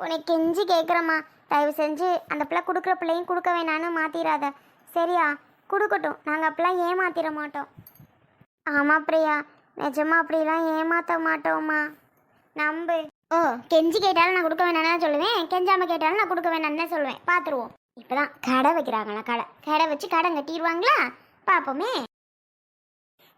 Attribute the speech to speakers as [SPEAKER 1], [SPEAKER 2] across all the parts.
[SPEAKER 1] உனக்கு கெஞ்சி கேட்குறம்மா, தயவு செஞ்சு அந்த பிள்ளை கொடுக்குற பிள்ளையும் கொடுக்க வேணான்னு மாற்றிடாத சரியா? கொடுக்கட்டும், நாங்கள் அப்படிலாம் ஏமாத்திட மாட்டோம். ஆமாம் பிரியா, நிஜமா அப்படிலாம் ஏமாற்ற மாட்டோம்மா, நம்பு. ஓ, கெஞ்சி கேட்டாலும் நான் கொடுக்க வேணான்னு சொல்லுவேன், கெஞ்சாமல் கேட்டாலும் நான் கொடுக்க வேணான்னு சொல்லுவேன். பார்த்துருவோம். இப்போ தான் கடை வைக்கிறாங்களா, கடை வச்சு கடன் கட்டிடுவாங்களா? பார்ப்போமே.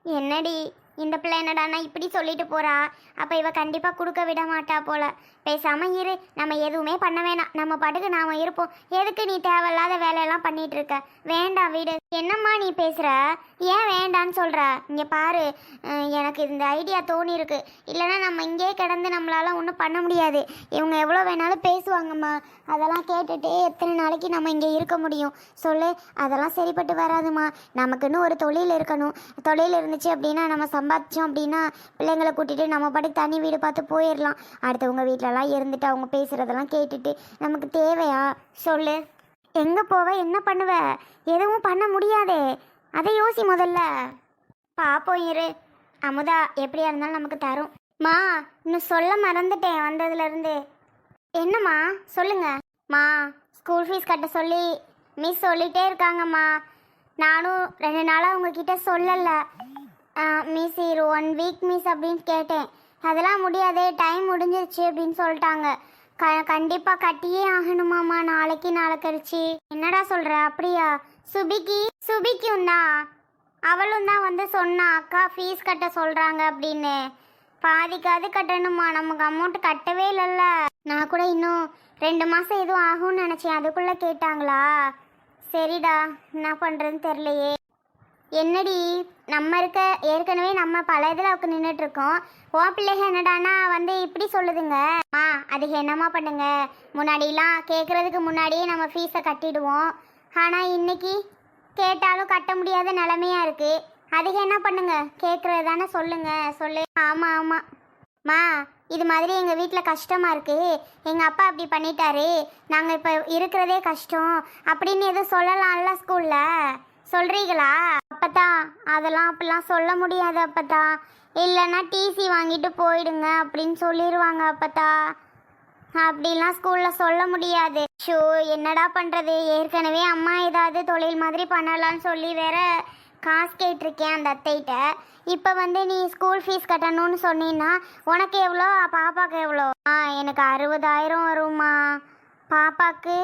[SPEAKER 1] என்னடி இந்த பிள்ளை என்னடானா இப்படி சொல்லிட்டு போறா? அப்போ இவ கண்டிப்பாக கொடுக்க விட மாட்டா போல. பேசாம இரு, நம்ம எதுவுமே பண்ண வேணாம், நம்ம பாட்டுக்கு நாம இருப்போம். எதுக்கு நீ தேவையில்லாத வேலையெல்லாம் பண்ணிட்டு இருக்க? வேண்டாம் வீடு. என்னம்மா நீ பேசுற? ஏன் வேண்டான்னு சொல்ற? இங்கே பாரு, எனக்கு இந்த ஐடியா தோணி இருக்கு. இல்லைன்னா நம்ம இங்கே கிடந்து நம்மளால ஒன்றும் பண்ண முடியாது. இவங்க எவ்வளோ வேணாலும் பேசுவாங்கம்மா, அதெல்லாம் கேட்டுட்டு எத்தனை நாளைக்கு நம்ம இங்கே இருக்க முடியும் சொல்லு? அதெல்லாம் சரிப்பட்டு வராதுமா. நமக்குன்னு ஒரு தொழில் இருக்கணும். தொழில் இருந்துச்சு அப்படின்னா, நம்ம சம்பாதிச்சோம் அப்படின்னா பிள்ளைங்களை கூட்டிகிட்டு நம்ம பாட்டுக்கு தனி வீடு பார்த்து போயிடலாம். அடுத்தவங்க வீட்டிலலாம் இருந்துட்டு அவங்க பேசுகிறதெல்லாம் கேட்டுட்டு நமக்கு தேவையா சொல்லு? எங்கே போவ, என்ன பண்ணுவ? எதுவும் பண்ண முடியாதே, அதை யோசி முதல்ல. பாப்போம் இரு. அமுதா எப்படியா இருந்தாலும் நமக்கு தரும். மா, இன்னும் சொல்ல மறந்துட்டேன் வந்ததுலேருந்து. என்னம்மா சொல்லுங்க. மா, ஸ்கூல் ஃபீஸ் கட்ட சொல்லி மிஸ் சொல்லிகிட்டே இருக்காங்கம்மா. நானும் 2 நாளாக உங்ககிட்ட சொல்லலை. மிஸ் 1 வீக் மிஸ் அப்படின்னு கேட்டேன். அதெல்லாம் முடியாதே, டைம் முடிஞ்சிருச்சு அப்படின்னு சொல்லிட்டாங்க. கண்டிப்பாக கட்டியே ஆகணுமாம்மா, நாளைக்கு நாளை கழிச்சு. என்னடா சொல்கிற? அப்படியா? சுபிக்கும் தான், அவளும் தான் வந்து சொன்னா அக்கா ஃபீஸ் கட்ட சொல்கிறாங்க அப்படின்னு. பாதிக்காது கட்டணுமா, நமக்கு அமௌண்ட் கட்டவே இல்லைல்ல. நான் கூட இன்னும் 2 மாதம் எதுவும் ஆகும்னு நினச்சேன், அதுக்குள்ளே கேட்டாங்களா? சரிடா, என்ன பண்ணுறதுன்னு தெரிலையே. என்னடி நம்ம இருக்க, ஏற்கனவே நம்ம பல இதில் அவக்கு நின்றுட்டுருக்கோம். ஓ பிள்ளைங்க என்னடானா வந்து இப்படி சொல்லுதுங்க. அதுக்கு என்னம்மா பண்ணுங்க? முன்னாடிலாம் கேட்குறதுக்கு முன்னாடியே நம்ம ஃபீஸை கட்டிடுவோம். ஆனால் இன்னைக்கு கேட்டாலும் கட்ட முடியாத நிலமையாக இருக்குது. அதுக்கு என்ன பண்ணுங்க? கேட்குறது தானே சொல்லுங்க, சொல்லு. ஆமாம் ஆமாம் மா, இது மாதிரி எங்கள் வீட்டில் கஷ்டமாக இருக்குது, எங்கள் அப்பா அப்படி பண்ணிட்டாரு, நாங்கள் இப்போ இருக்கிறதே கஷ்டம் அப்படின்னு எதுவும் சொல்லலாம்ல ஸ்கூலில்? சொல்கிறீங்களா? அப்பத்தா அதெல்லாம் அப்படிலாம் சொல்ல முடியாது அப்பத்தா. இல்லைன்னா டிசி வாங்கிட்டு போயிடுங்க அப்படின்னு சொல்லிடுவாங்க அப்பத்தா. அப்படிலாம் ஸ்கூலில் சொல்ல முடியாது. ஷோ, என்னடா பண்ணுறது? ஏற்கனவே அம்மா ஏதாவது தொழில் மாதிரி பண்ணலான்னு சொல்லி வேற காசு கேட்டிருக்கேன் அந்த அத்தைகிட்ட. இப்போ வந்து நீ ஸ்கூல் ஃபீஸ் கட்டணும்னு சொன்னீங்கன்னா உனக்கு எவ்வளோ, பாப்பாவுக்கு எவ்வளோ? எனக்கு 60,000 வரும்மா. பாப்பாவுக்கு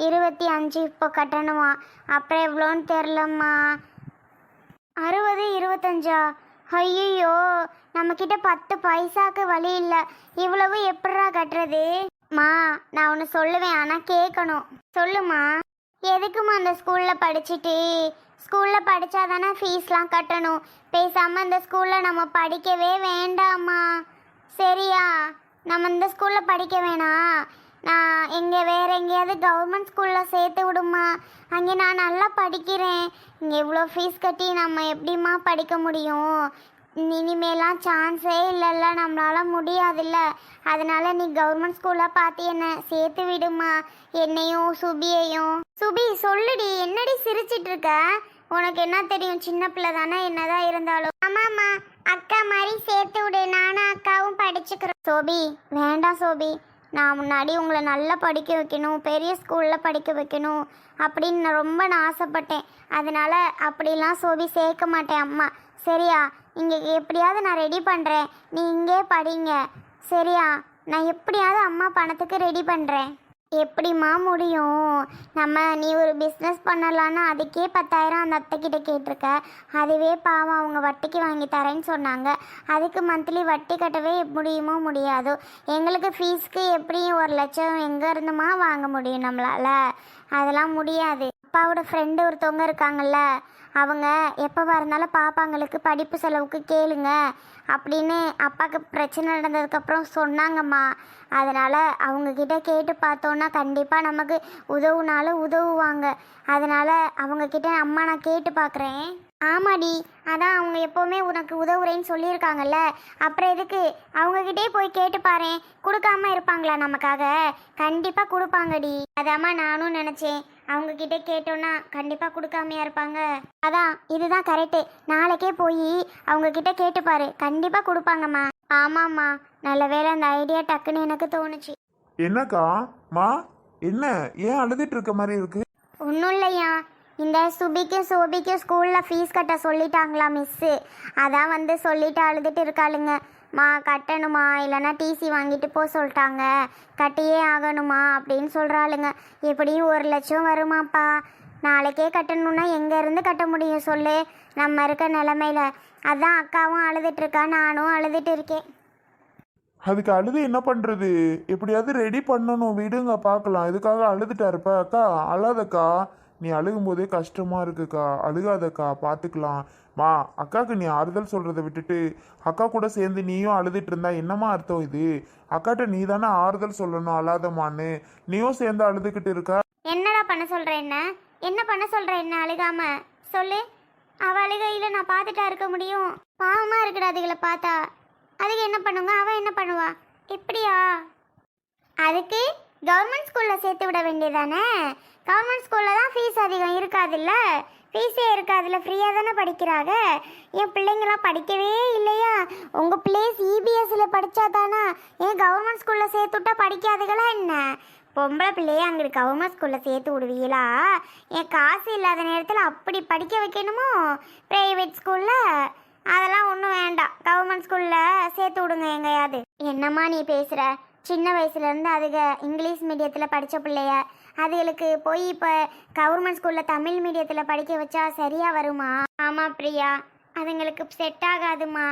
[SPEAKER 1] 25 இப்போ கட்டணுமா. அப்புறம் எவ்வளோன்னு தெரிலம்மா. 60, 25? ஐயோ, நம்மக்கிட்ட 10 பைசாக்கு வழி இல்லை. இவ்வளவு எப்படா கட்டுறது? மா, நான் ஒன்று சொல்லுவேன், ஆனால் கேட்கணும். சொல்லுமா. எதுக்குமா அந்த ஸ்கூலில் படிச்சுட்டு? ஸ்கூலில் படித்தா தானே ஃபீஸ்லாம் கட்டணும். பேசாமல் இந்த ஸ்கூலில் நம்ம படிக்கவே வேண்டாமா சரியா? நம்ம இந்த ஸ்கூலில் படிக்க வேணாம். நான் வேறு எங்கேயாவது கவர்மெண்ட் ஸ்கூலில் சேர்த்து விடுமா. அங்கே நான் நல்லா படிக்கிறேன். இங்கே இவ்வளோ ஃபீஸ் கட்டி நம்ம எப்படிம்மா படிக்க முடியும்? இனிமேலாம் சான்ஸே இல்லைல்ல, நம்மளால் முடியாதுல்ல. அதனால் நீ கவர்மெண்ட் ஸ்கூலாக பார்த்து என்னை சேர்த்து விடுமா, என்னையும் சுபியையும். சுபி சொல்லுடி, என்னடி சிரிச்சிட்டு இருக்க? உனக்கு என்ன தெரியும், சின்ன பிள்ளை தானே என்னதான் இருந்தாலும். ஆமாம்மா, அக்கா மாதிரி சேர்த்து விடு, நானும் அக்காவும் படிச்சுக்கிறோம். சோபி வேண்டாம் சோபி, நான் முன்னாடி உங்களை நல்லா படிக்க வைக்கணும், பெரிய ஸ்கூலில் படிக்க வைக்கணும் அப்படின்னு நான் ஆசைப்பட்டேன். அதனால் அப்படிலாம் சோபி சேர்க்க மாட்டேன் அம்மா சரியா? இங்கே எப்படியாவது நான் ரெடி பண்ணுறேன், நீ இங்கே படிங்க சரியா? நான் எப்படியாவது அம்மா பணத்துக்கு ரெடி பண்ணுறேன். எப்படிம்மா முடியும்? நீ ஒரு பிஸ்னஸ் பண்ணலான்னா அதுக்கே 10,000 அந்த அத்தைக்கிட்ட கேட்டிருக்க. அதுவே பாவம், அவங்க வட்டிக்கு வாங்கி தரேன்னு சொன்னாங்க. அதுக்கு மந்த்லி வட்டி கட்டவே முடியுமோ முடியாதோ? எங்களுக்கு ஃபீஸ்க்கு எப்படியும் 1 லட்சம் எங்கே இருந்துமா வாங்க முடியும் நம்மளால்? அதெல்லாம் முடியாது. அப்பாவோட ஃப்ரெண்டு ஒருத்தவங்க இருக்காங்கல்ல, அவங்க எப்போவா இருந்தாலும் பாப்பாங்களுக்கு படிப்பு செலவுக்கு கேளுங்க அப்படின்னு அப்பாவுக்கு பிரச்சனை நடந்ததுக்கப்புறம் சொன்னாங்கம்மா. அதனால் அவங்கக்கிட்ட கேட்டு பார்த்தோன்னா கண்டிப்பாக நமக்கு உதவுனாலும் உதவுவாங்க. அதனால் அவங்கக்கிட்ட அம்மா நான் கேட்டு பார்க்குறேன். ஆமாடி, அதான் அவங்க எப்போவுமே உனக்கு உதவுறேன்னு சொல்லியிருக்காங்கல்ல, அப்புறம் எதுக்கு? அவங்கக்கிட்டே போய் கேட்டு பாரு, கொடுக்காம இருப்பாங்களா நமக்காக? கண்டிப்பாக கொடுப்பாங்கடி. அதாம்மா நானும் நினச்சேன், அவங்கக்கிட்ட கேட்டோன்னா கண்டிப்பாக கொடுக்காமையா இருப்பாங்க. அதான் இதுதான் கரெக்டு, நாளைக்கே போய் அவங்கக்கிட்ட கேட்டுப்பாரு, கண்டிப்பாக கொடுப்பாங்கம்மா. ஆமாம்மா, நல்ல வேளை அந்த ஐடியா டக்குன்னு எனக்கு தோணுச்சு.
[SPEAKER 2] என்னக்கா மா, என்ன ஏன் அழுதுட்டு இருக்க மாதிரி இருக்கு?
[SPEAKER 1] ஒன்றும் இல்லையா, இந்த சுபிக்கும் சோபிக்கும் ஸ்கூலில் ஃபீஸ் கட்ட சொல்லிட்டாங்களா மிஸ்ஸு. அதான் வந்து சொல்லிட்டு அழுதுட்டு இருக்காளுங்க. மா கட்டணுமா, இல்லைன்னா டிசி வாங்கிட்டு போக சொல்லிட்டாங்க, கட்டியே ஆகணுமா அப்படின்னு சொல்கிறாளுங்க. எப்படியும் 1,00,000 வருமாப்பா. நாளைக்கே கட்டணும்னா எங்கேருந்து கட்ட முடியும் சொல்லு, நம்ம இருக்க நிலமையில. அதான் அக்காவும் அழுதுட்டு இருக்கா, நானும் அழுதுட்டு இருக்கேன்.
[SPEAKER 2] அதுக்கு அழுது என்ன பண்றது? எப்படியாவது ரெடி பண்ணணும், விடுங்க பார்க்கலாம். இதுக்காக அழுதுட்டாருப்ப. அக்கா அழாதக்கா, நீ அழுகும் போதே கஷ்டமா இருக்குக்கா, அழுகாதக்கா, பார்த்துக்கலாம். மா, அக்காவுக்கு நீ ஆறுதல் சொல்றதை விட்டுட்டு அக்கா கூட சேர்ந்து நீயும் அழுதுட்டு இருந்தா என்னம்மா அர்த்தம் இது? அக்காட்ட நீ தானே ஆறுதல் சொல்லணும், அழாதமான்னு. நீயும் சேர்ந்து அழுதுகிட்டு இருக்கா.
[SPEAKER 1] என்னடா பண்ண சொல்ற, என்ன பண்ண சொல்ற, என்ன அழுகாம சொல்லு. அவ அழுகையில் நான் பார்த்துட்டா இருக்க முடியும்? பாவமாக இருக்குடா அதுகளை பார்த்தா. அதுக்கு என்ன பண்ணுங்க, அவன் என்ன பண்ணுவா? எப்படியா? அதுக்கு கவர்மெண்ட் ஸ்கூலில் சேர்த்து விட வேண்டியதானே. கவர்மெண்ட் ஸ்கூலில் தான் ஃபீஸ் அதிகம் இருக்காதுல்ல, ஃபீஸே இருக்காதுல்ல, ஃப்ரீயாக தானே படிக்கிறாங்க. என் பிள்ளைங்களாம் படிக்கவே இல்லையா? உங்கள் பிள்ளை சிபிஎஸ்சியில் படித்தா தானே, ஏன் கவர்மெண்ட் ஸ்கூலில் சேர்த்து விட்டா படிக்காதுகளா என்ன? பொம்பளை பிள்ளையே அங்கே கவர்மெண்ட் ஸ்கூலில் சேர்த்து விடுவீங்களா? என் காசு இல்லாத நேரத்தில் அப்படி படிக்க வைக்கணுமோ ப்ரைவேட் ஸ்கூலில்? அதெல்லாம் ஒன்றும் வேண்டாம், கவர்மெண்ட் ஸ்கூலில் சேர்த்து விடுங்க எங்கேயாவது. என்னம்மா நீ பேசுகிற? சின்ன வயசுலேருந்து அதுக இங்கிலீஷ் மீடியத்தில் படித்த பிள்ளைய, அதுகளுக்கு போய் இப்போ கவர்மெண்ட் ஸ்கூலில் தமிழ் மீடியத்தில் படிக்க வச்சா சரியாக வருமா? ஆமாம் பிரியா, அதுங்களுக்கு செட் ஆகாதுமா.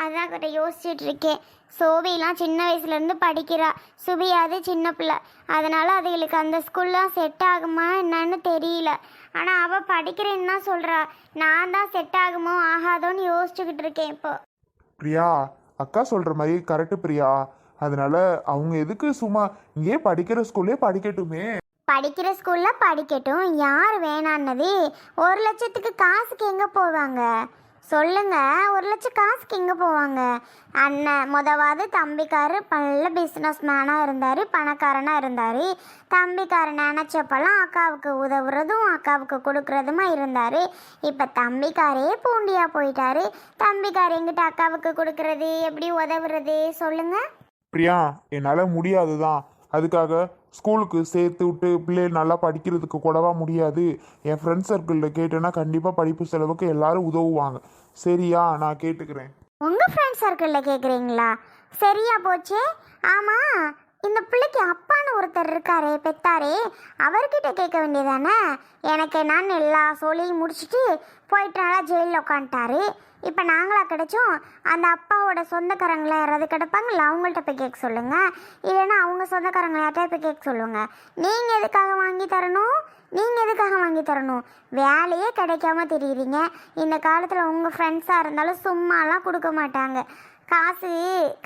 [SPEAKER 1] அதான் கிட்ட யோசிச்சுட்டு இருக்கேன். சோபிலாம் சின்ன வயசுலேருந்து படிக்கிறா, சுபியாவது சின்ன பிள்ளை, அதனால் அதுகளுக்கு அந்த ஸ்கூல்லாம் செட் ஆகுமா என்னன்னு தெரியல. ஆனால் அவள் படிக்கிறேன்னு தான் சொல்கிறா. நான் தான் செட் ஆகுமோ ஆகாதோன்னு யோசிச்சுக்கிட்டு இருக்கேன் இப்போ.
[SPEAKER 2] பிரியா, அக்கா சொல்ற மாதிரி கரெக்டு பிரியா. அதனால அவங்க எதுக்கு சும்மா இங்கே படிக்கிற ஸ்கூல்லே படிக்கட்டுமே.
[SPEAKER 1] படிக்கிற ஸ்கூலில் படிக்கட்டும், யார் வேணான்னது? 1,00,000க்கு காசுக்கு எங்கே போவாங்க சொல்லுங்க? 1,00,000 காசுக்கு எங்கே போவாங்க? அண்ணன் முதவாது தம்பிக்காரு நல்ல பிஸ்னஸ் மேனாக இருந்தார், பணக்காரனாக இருந்தார். தம்பிக்காரர் நினச்சப்பெல்லாம் அக்காவுக்கு உதவுறதும் அக்காவுக்கு கொடுக்குறதுமா இருந்தார். இப்போ தம்பிக்காரே பூண்டியாக போயிட்டாரு. தம்பிக்கார் எங்கிட்ட அக்காவுக்கு கொடுக்கறது, எப்படி உதவுறது சொல்லுங்க?
[SPEAKER 2] பிரியா, என்னால் முடியாது தான். அதுக்காக ஸ்கூலுக்கு சேர்த்து விட்டு பிள்ளைகள் நல்லா படிக்கிறதுக்கு கூடவா முடியாது? என் ஃப்ரெண்ட்ஸ் சர்க்கிளில் கேட்டேன்னா கண்டிப்பாக படிப்பு செலவுக்கு எல்லாரும் உதவுவாங்க. சரியா? நான் கேட்டுக்கிறேன்.
[SPEAKER 1] உங்கள் ஃப்ரெண்ட்ஸ் சர்க்கிளில் கேட்குறீங்களா? சரியா போச்சு. ஆமாம், இந்த பிள்ளைக்கு அப்பான்னு ஒருத்தர் இருக்காரே, பெத்தாரே, அவர்கிட்ட கேட்க வேண்டியதானே? எனக்கு நான் எல்லா சோழியும் முடிச்சுட்டு போயிட்டு நல்லா ஜெயிலில் உட்காந்துட்டாரு. இப்போ நாங்களாக கிடைச்சோம், அந்த அப்பாவோட சொந்தக்காரங்களை யாராவது கிடப்பாங்களா, அவங்கள்ட்ட போய் கேட்க சொல்லுங்கள். இல்லைன்னா அவங்க சொந்தக்காரங்களை யார்கிட்ட போய் கேட்க சொல்லுங்கள். நீங்கள் எதுக்காக வாங்கி தரணும்? நீங்கள் எதுக்காக வாங்கி தரணும்? வேலையே கிடைக்காம தெரியுறீங்க. இந்த காலத்தில் உங்கள் ஃப்ரெண்ட்ஸாக இருந்தாலும் சும்மாலாம் கொடுக்க மாட்டாங்க. காசு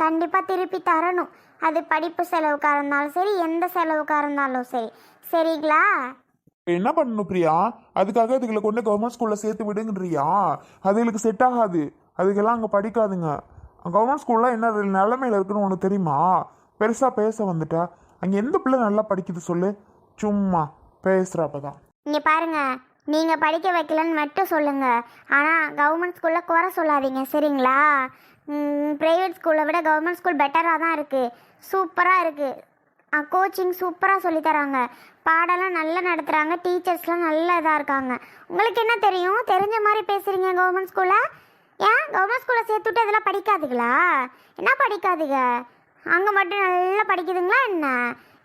[SPEAKER 1] கண்டிப்பாக திருப்பி தரணும். அது படிப்பு செலவுக்காக இருந்தாலும் சரி, எந்த செலவுக்காக இருந்தாலும் சரி. சரிங்களா?
[SPEAKER 2] என்ன பண்ணணும் பிரியா? அதுக்காக அதுகளை கொண்டு கவர்மெண்ட் ஸ்கூலில் சேர்த்து விடுங்கன்றியா? அதுகளுக்கு செட் ஆகாது, அதுக்கெல்லாம் அங்கே படிக்காதுங்க. கவர்மெண்ட் ஸ்கூல்லாம் என்ன நிலைமையில இருக்குன்னு உனக்கு தெரியுமா? பெருசாக பேச வந்துட்டா. அங்கே எந்த பிள்ளை நல்லா படிக்குது சொல்லு? சும்மா பேசுகிறப்பதான்.
[SPEAKER 1] இங்கே பாருங்க, நீங்கள் படிக்க வைக்கலன்னு மட்டும் சொல்லுங்கள், ஆனால் கவர்மெண்ட் ஸ்கூலில் குறை சொல்லாதீங்க சரிங்களா? ப்ரைவேட் ஸ்கூலை விட கவர்மெண்ட் ஸ்கூல் பெட்டராக தான் இருக்குது, சூப்பராக இருக்குது. கோச்சிங் சூப்பராக சொல்லித்தராங்க, பாடெல்லாம் நல்லா நடத்துகிறாங்க, டீச்சர்ஸ்லாம் நல்ல இதாக இருக்காங்க. உங்களுக்கு என்ன தெரியும்? தெரிஞ்ச மாதிரி பேசுகிறீங்க. கவர்மெண்ட் ஸ்கூலில் ஏன் கவர்மெண்ட் ஸ்கூலில் சேர்த்துட்டு அதெல்லாம் படிக்காதுங்களா? என்ன படிக்காதுங்க? அங்கே மட்டும் நல்லா படிக்குதுங்களா என்ன?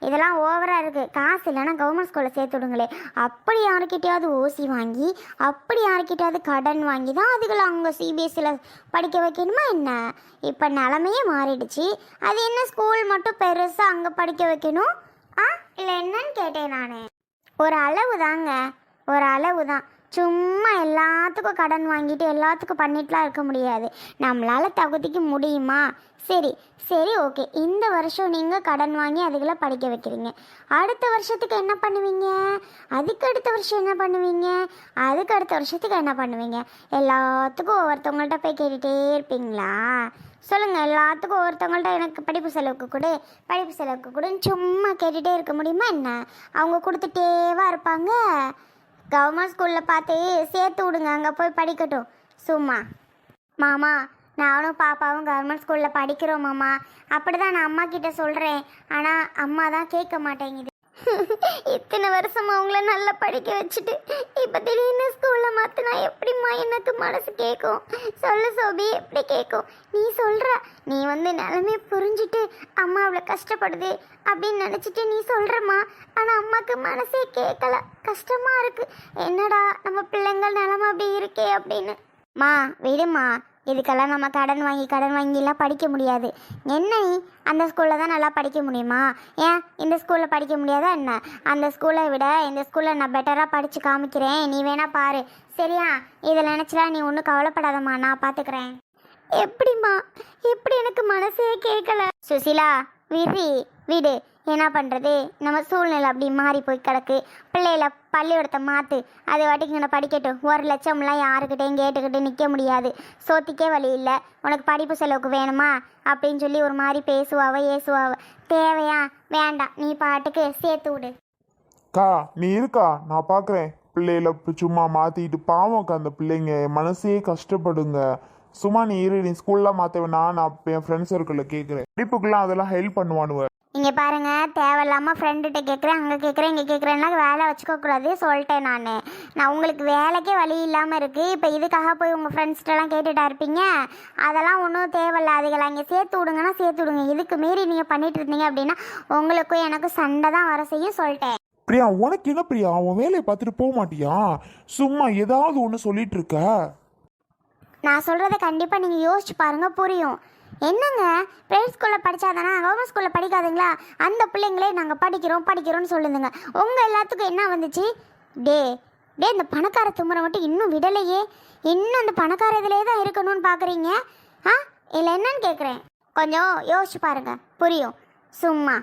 [SPEAKER 1] இதெல்லாம் ஓவராக இருக்குது. காசு இல்லைன்னா கவர்மெண்ட் ஸ்கூலில் சேர்த்து விடுங்களே. அப்படி யாருக்கிட்டையாவது ஓசி வாங்கி, அப்படி யாருக்கிட்டையாவது கடன் வாங்கி தான் அதுகளை அவங்க சிபிஎஸ்சியில் படிக்க வைக்கணுமா என்ன? இப்போ நிலமையே மாறிடுச்சு. அது என்ன ஸ்கூல் மட்டும் பெருசாக அங்கே படிக்க வைக்கணும்? இல்லை என்னன்னு கேட்டேன் நான். ஒரு அளவு தாங்க, ஒரு அளவு தான். சும்மா எல்லாத்துக்கும் கடன் வாங்கிட்டு எல்லாத்துக்கும் பண்ணிட்டுலாம் இருக்க முடியாது. நம்மளால் தகுதிக்கு முடியுமா? சரி சரி ஓகே, இந்த வருஷம் நீங்கள் கடன் வாங்கி அதுகளை படிக்க வைக்கிறீங்க. அடுத்த வருஷத்துக்கு என்ன பண்ணுவீங்க? அதுக்கு அடுத்த வருஷம் என்ன பண்ணுவீங்க? அதுக்கு அடுத்த வருஷத்துக்கு என்ன பண்ணுவீங்க? எல்லாத்துக்கும் ஒவ்வொருத்தவங்கள்ட்ட போய் கேட்டுகிட்டே இருப்பீங்களா? சொல்லுங்கள், எல்லாத்துக்கும் ஒவ்வொருத்தவங்கள்ட்ட எனக்கு படிப்பு செலவுக்கு கொடு, படிப்பு செலவுக்கு கொடுன்னு சும்மா கேட்டுகிட்டே இருக்க முடியுமா என்ன? அவங்க கொடுத்துட்டேவா இருப்பாங்க? கவர்மெண்ட் ஸ்கூலில் பார்த்து சேர்த்து விடுங்க, அங்கே போய் படிக்கட்டும் சும்மா. மாமா, நானும் பாப்பாவும் கவர்மெண்ட் ஸ்கூலில் படிக்கிறோம் மாமா. அப்படி தான் நான் அம்மா கிட்ட சொல்கிறேன். ஆனால் அம்மா தான் கேட்க மாட்டேங்குது. இத்தனை வருஷமா அவங்கள நல்லா படிக்க வச்சுட்டு இப்போ திடீர்னு ஸ்கூலில் மாற்றினா எப்படிம்மா எனக்கு மனசு கேட்கும்? சொல்லு சோபி, எப்படி கேட்கும்? நீ சொல்கிற, நீ வந்து நிலமே புரிஞ்சுட்டு அம்மா அவ்வளோ கஷ்டப்படுது அப்படின்னு நினச்சிட்டு நீ சொல்கிறம்மா. ஆனால் அம்மாவுக்கு மனசே கேட்கல. கஷ்டமாக இருக்குது. என்னடா நம்ம பிள்ளைங்கள் நிலமை அப்படி இருக்கே அப்படின்னு. மா விடுமா, இதுக்கெல்லாம் நம்ம கடன் வாங்கிலாம் படிக்க முடியாது. என்ன நீ அந்த ஸ்கூலில் தான் நல்லா படிக்க முடியுமா? ஏன் இந்த ஸ்கூலில் படிக்க முடியாதா என்ன? அந்த ஸ்கூலை விட இந்த ஸ்கூலில் நான் பெட்டராக படித்து காமிக்கிறேன், நீ வேணா பாரு சரியா? இதை நினச்சிலாம் நீ ஒன்றும் கவலைப்படாதம்மா, நான் பார்த்துக்கிறேன். எப்படிம்மா, எப்படி எனக்கு மனசே கேட்கல. சுசிலா வீடு என்ன பண்ணுறது, நம்ம சூழ்நிலை அப்படி மாறி போய் கிடக்கு. பிள்ளைகளை பள்ளிக்கூடத்தை மாற்று, அது வாட்டிக்கு இங்கே படிக்கட்டும். 1 லட்சம்லாம் யாருக்கிட்டையும் கேட்டுக்கிட்டு நிற்க முடியாது. சோத்திக்கே வழி இல்லை, உனக்கு படிப்பு செலவுக்கு வேணுமா அப்படின்னு சொல்லி ஒரு மாதிரி ஏசுவாவ. தேவையா? வேண்டாம், நீ பாட்டுக்கு சேர்த்து விடு.
[SPEAKER 2] அக்கா நீ இருக்கா, நான் பார்க்குறேன். பிள்ளைகளை சும்மா மாற்றிட்டு பாவம்க்கா, அந்த பிள்ளைங்க மனசே கஷ்டப்படுங்க. சும்மா நீ இரு, நீ ஸ்கூல்லாம் மாற்ற வேணா, நான் என் ஃப்ரெண்ட்ஸ் சர்க்கிளில் கேட்குறேன். படிப்புக்கெல்லாம் அதெல்லாம் ஹெல்ப் பண்ணுவானுவ.
[SPEAKER 1] இங்கே பாருங்க, தேவையில்லாமல் ஃப்ரெண்டுகிட்ட கேட்குறேன், அங்கே கேட்குறேன், இங்கே கேட்குறேன்னா வேலை வச்சுக்கக்கூடாது சொல்லிட்டேன். நான் உங்களுக்கு வேலைக்கே வழி இல்லாமல் இருக்குது. இப்போ இதுக்காக போய் உங்கள் ஃப்ரெண்ட்ஸ்கிட்டலாம் கேட்டுட்டா இருப்பீங்க. அதெல்லாம் ஒன்றும் தேவையில்ல. அதுகளை இங்கே சேர்த்து விடுங்கன்னா சேர்த்து விடுங்க. இதுக்கு மீறி நீங்கள் பண்ணிட்டு இருந்தீங்க அப்படின்னா உங்களுக்கும் எனக்கும் சண்டை தான் வர செய்யும் சொல்லிட்டேன்.
[SPEAKER 2] பிரியா உனக்கு என்ன பிரியா, அவன் வேலையை பார்த்துட்டு போக மாட்டியா? சும்மா ஏதாவது ஒன்று சொல்லிட்டு இருக்க.
[SPEAKER 1] நான் சொல்கிறத கண்டிப்பாக நீங்கள் யோசிச்சு பாருங்கள், புரியும். என்னங்க, ப்ரைவேட் ஸ்கூலில் படித்தாதானா, கவர்மெண்ட் ஸ்கூலில் படிக்காதுங்களா? அந்த பிள்ளைங்களே நாங்கள் படிக்கிறோம்னு சொல்லுதுங்க. உங்கள் எல்லாத்துக்கும் என்ன வந்துச்சு? டே இந்த பணக்கார துமுறை மட்டும் இன்னும் விடலையே. இன்னும் அந்த பணக்கார இதிலே தான் இருக்கணும்னு பார்க்குறீங்க. இல்லை என்னன்னு கேட்குறேன். கொஞ்சம் யோசிச்சு பாருங்கள், புரியும். சும்மா